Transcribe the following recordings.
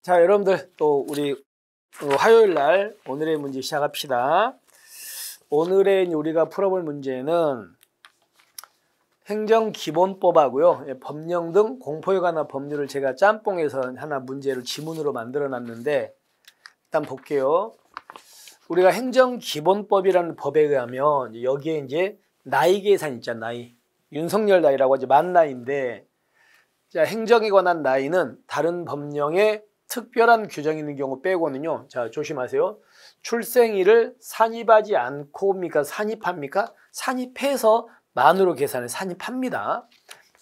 자, 여러분들 또 우리 화요일 날 오늘의 문제 시작합시다. 오늘의 우리가 풀어볼 문제는 행정기본법하고요, 법령 등 공포에 관한 법률을 제가 짬뽕해서 하나 문제를 지문으로 만들어 놨는데 일단 볼게요. 우리가 행정기본법이라는 법에 의하면 여기에 이제 나이 계산 있잖아. 나이. 윤석열 나이라고 하지, 만 나이인데, 자, 행정에 관한 나이는 다른 법령에 특별한 규정이 있는 경우 빼고는요. 자, 조심하세요. 출생일을 산입하지 않고입니까? 산입합니까? 산입해서 만으로 계산해. 산입합니다.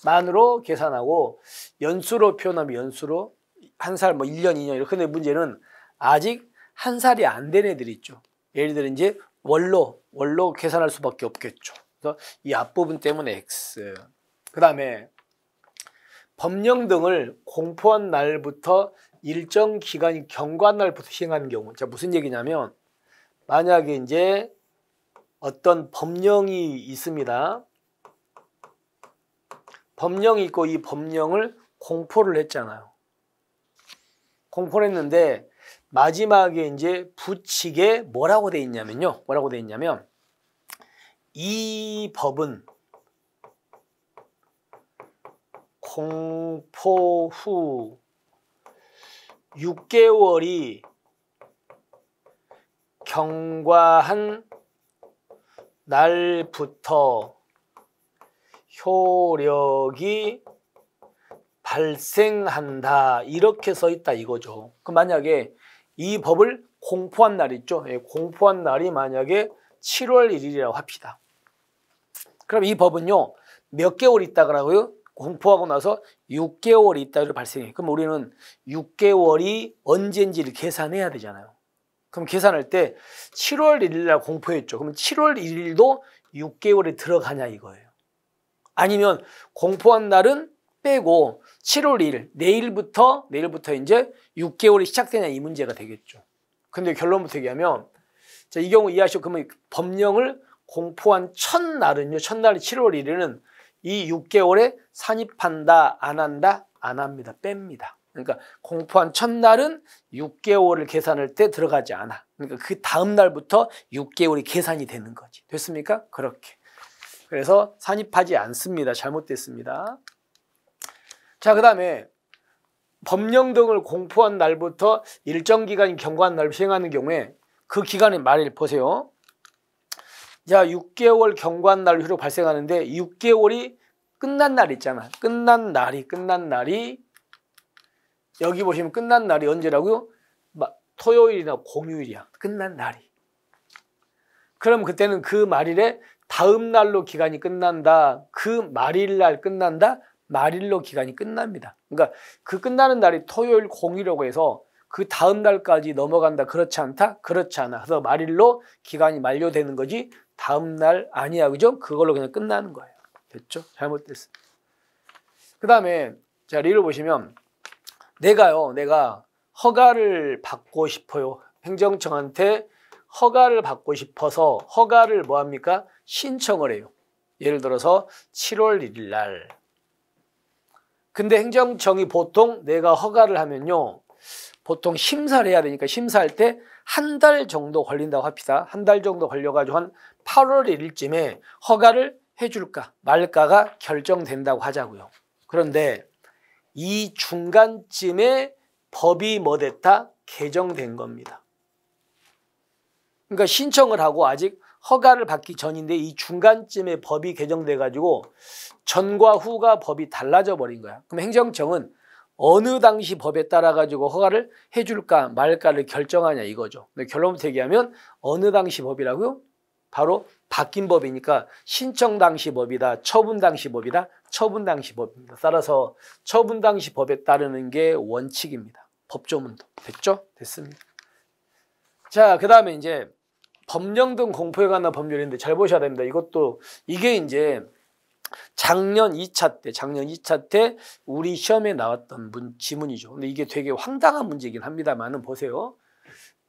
만으로 계산하고 연수로 표현하면 연수로 한 살, 뭐 1년, 2년 이렇게. 근데 문제는 아직 한 살이 안 된 애들이 있죠. 예를 들어 이제 월로 계산할 수밖에 없겠죠. 그래서 이 앞부분 때문에 X. 그 다음에 법령 등을 공포한 날부터 일정 기간이 경과한 날부터 시행하는 경우. 자, 무슨 얘기냐면 만약에 이제 어떤 법령이 있습니다. 법령이 있고 이 법령을 공포를 했잖아요. 공포를 했는데 마지막에 이제 부칙에 뭐라고 돼 있냐면요. 뭐라고 돼 있냐면 이 법은 공포 후 6개월이 경과한 날부터 효력이 발생한다. 이렇게 써 있다 이거죠. 그럼 만약에 이 법을 공포한 날 있죠. 공포한 날이 만약에 7월 1일이라고 합시다. 그럼 이 법은요. 몇 개월 있다가라고요? 공포하고 나서 6개월이 있다고 발생해요. 그럼 우리는 6개월이 언제인지를 계산해야 되잖아요. 그럼 계산할 때 7월 1일 날 공포했죠. 그러면 7월 1일도 6개월에 들어가냐 이거예요. 아니면 공포한 날은 빼고 7월 1일, 내일부터 이제 6개월이 시작되냐 이 문제가 되겠죠. 근데 결론부터 얘기하면 자, 이 경우 이해하시고 그러면 법령을 공포한 첫날은요. 첫날이 7월 1일은 이 6개월에 산입한다, 안 한다? 안 합니다. 뺍니다. 그러니까 공포한 첫날은 6개월을 계산할 때 들어가지 않아. 그러니까 그 다음 날부터 6개월이 계산이 되는 거지. 됐습니까? 그렇게. 그래서 산입하지 않습니다. 잘못됐습니다. 자, 그 다음에 법령 등을 공포한 날부터 일정 기간이 경과한 날 시행하는 경우에 그 기간의 말을 보세요. 자, 6개월 경과한 날로 효력 발생하는데 6개월이 끝난 날 있잖아. 끝난 날이 여기 보시면 끝난 날이 언제라고요? 토요일이나 공휴일이야. 끝난 날이. 그럼 그때는 그 말일에 다음 날로 기간이 끝난다. 그 말일 날 끝난다. 말일로 기간이 끝납니다. 그러니까 그 끝나는 날이 토요일 공휴일이라고 해서 그 다음 날까지 넘어간다. 그렇지 않다? 그렇지 않아. 그래서 말일로 기간이 만료되는 거지 다음 날 아니야. 그죠? 그걸로 그냥 끝나는 거예요. 됐죠? 잘못됐어. 그 다음에 자, 리를 보시면 내가 허가를 받고 싶어요. 행정청한테 허가를 받고 싶어서 허가를 뭐합니까? 신청을 해요. 예를 들어서 7월 1일 날. 근데 행정청이 보통 내가 허가를 하면요. 보통 심사를 해야 되니까 심사할 때 한 달 정도 걸린다고 합시다. 한 달 정도 걸려가지고 한 8월 1일쯤에 허가를 해줄까 말까가 결정된다고 하자고요. 그런데 이 중간쯤에 법이 뭐 됐다? 개정된 겁니다. 그러니까 신청을 하고 아직 허가를 받기 전인데 이 중간쯤에 법이 개정돼가지고 전과 후가 법이 달라져 버린 거야. 그럼 행정청은 어느 당시 법에 따라 가지고 허가를 해줄까 말까를 결정하냐 이거죠. 근데 결론부터 얘기하면 어느 당시 법이라고요? 바로 바뀐 법이니까 신청 당시 법이다, 처분 당시 법이다, 처분 당시 법입니다. 따라서 처분 당시 법에 따르는 게 원칙입니다. 법조문도. 됐죠? 됐습니다. 자, 그 다음에 이제 법령 등 공포에 관한 법률인데 잘 보셔야 됩니다. 이게 이제 작년 2차 때 우리 시험에 나왔던 지문이죠. 근데 이게 되게 황당한 문제이긴 합니다만은 보세요.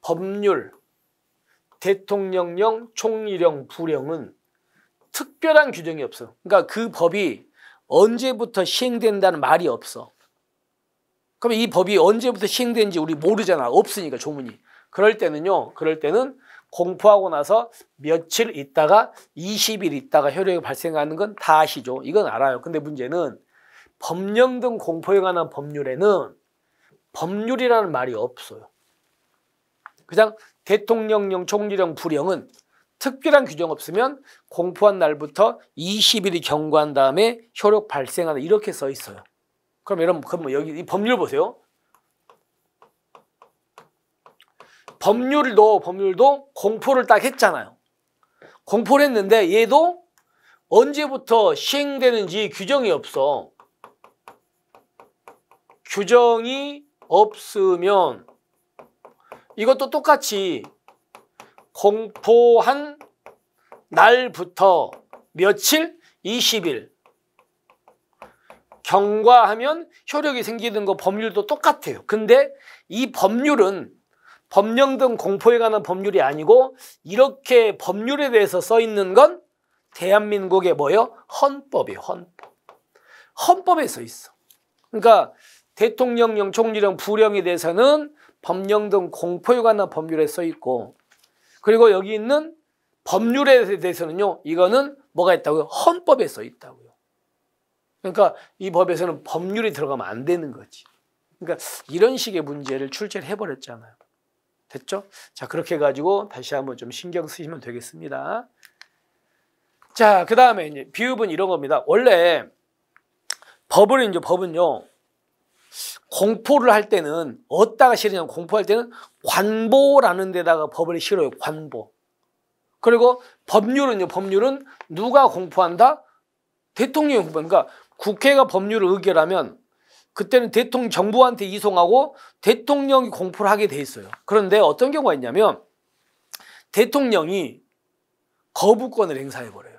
법률, 대통령령, 총리령, 부령은 특별한 규정이 없어. 그러니까 그 법이 언제부터 시행된다는 말이 없어. 그럼 이 법이 언제부터 시행된지 우리 모르잖아. 없으니까 조문이. 그럴 때는 공포하고 나서 며칠 있다가 20일 있다가 효력이 발생하는 건 다 아시죠? 이건 알아요. 근데 문제는 법령 등 공포에 관한 법률에는 법률이라는 말이 없어요. 그냥 대통령령, 총리령, 부령은 특별한 규정 없으면 공포한 날부터 20일이 경과한 다음에 효력 발생하다 이렇게 써 있어요. 그럼 여러분 여기 이 법률 보세요. 법률도 공포를 딱 했잖아요. 공포를 했는데 얘도 언제부터 시행되는지 규정이 없어. 규정이 없으면 이것도 똑같이 공포한 날부터 며칠? 20일. 경과하면 효력이 생기는 거 법률도 똑같아요. 근데 이 법률은 법령 등 공포에 관한 법률이 아니고 이렇게 법률에 대해서 써 있는 건 대한민국의 뭐예요? 헌법이에요. 헌법. 헌법에 써 있어. 그러니까 대통령령, 총리령, 부령에 대해서는 법령 등 공포에 관한 법률에 써 있고 그리고 여기 있는 법률에 대해서는요. 이거는 뭐가 있다고요? 헌법에 써 있다고요. 그러니까 이 법에서는 법률이 들어가면 안 되는 거지. 그러니까 이런 식의 문제를 출제를 해버렸잖아요. 됐죠? 자, 그렇게 해가지고 다시 한번 좀 신경 쓰시면 되겠습니다. 자, 그 다음에 이제 비읍은 이런 겁니다. 원래 법은요, 공포를 할 때는 어디다가 실으냐면 공포할 때는 관보라는 데다가 법을 실어요. 관보. 그리고 법률은 누가 공포한다? 대통령이 공포한다. 그러니까 국회가 법률을 의결하면 그때는 정부한테 이송하고 대통령이 공포를 하게 돼 있어요. 그런데 어떤 경우가 있냐면 대통령이 거부권을 행사해버려요.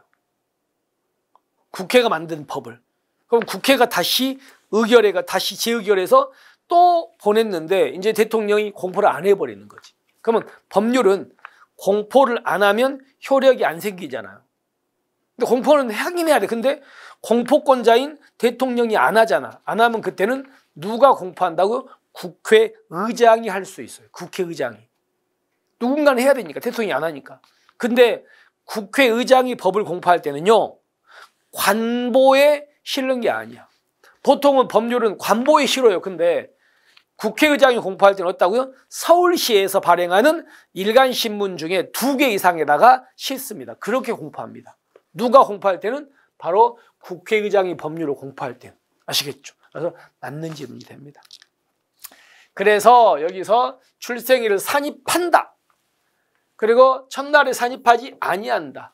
국회가 만든 법을. 그럼 국회가 다시 재의결해서 또 보냈는데 이제 대통령이 공포를 안 해버리는 거지. 그러면 법률은 공포를 안 하면 효력이 안 생기잖아요. 근데 공포는 하긴 해야 돼. 근데 공포권자인 대통령이 안 하잖아. 안 하면 그때는 누가 공포한다고요? 국회의장이 할 수 있어요. 국회의장이. 누군가는 해야 되니까. 대통령이 안 하니까. 근데 국회의장이 법을 공포할 때는요. 관보에 실는 게 아니야. 보통은 법률은 관보에 실어요. 근데 국회의장이 공포할 때는 어떻다고요? 서울시에서 발행하는 일간신문 중에 2개 이상에다가 싣습니다. 그렇게 공포합니다. 누가 공포할 때는 바로 국회의장이 법률을 공포할 때. 아시겠죠? 그래서 맞는 질문이 됩니다. 그래서 여기서 출생일을 산입한다. 그리고 첫날에 산입하지 아니한다.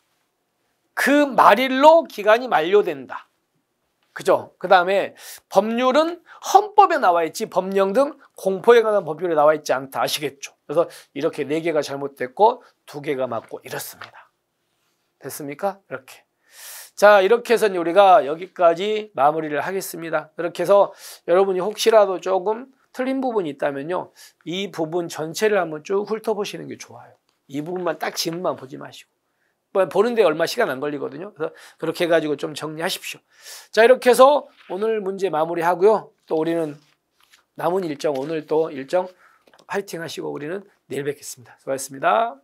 그 말일로 기간이 만료된다. 그죠? 그 다음에 법률은 헌법에 나와 있지 법령 등 공포에 관한 법률에 나와 있지 않다. 아시겠죠? 그래서 이렇게 4개가 잘못됐고 2개가 맞고 이렇습니다. 됐습니까? 이렇게. 자, 이렇게 해서 우리가 여기까지 마무리를 하겠습니다. 이렇게 해서 여러분이 혹시라도 조금 틀린 부분이 있다면요. 이 부분 전체를 한번 쭉 훑어보시는 게 좋아요. 이 부분만 딱 지문만 보지 마시고. 보는데 얼마 시간 안 걸리거든요. 그래서 그렇게 해가지고 좀 정리하십시오. 자, 이렇게 해서 오늘 문제 마무리하고요. 또 우리는 남은 일정, 오늘 또 일정 화이팅 하시고 우리는 내일 뵙겠습니다. 수고하셨습니다.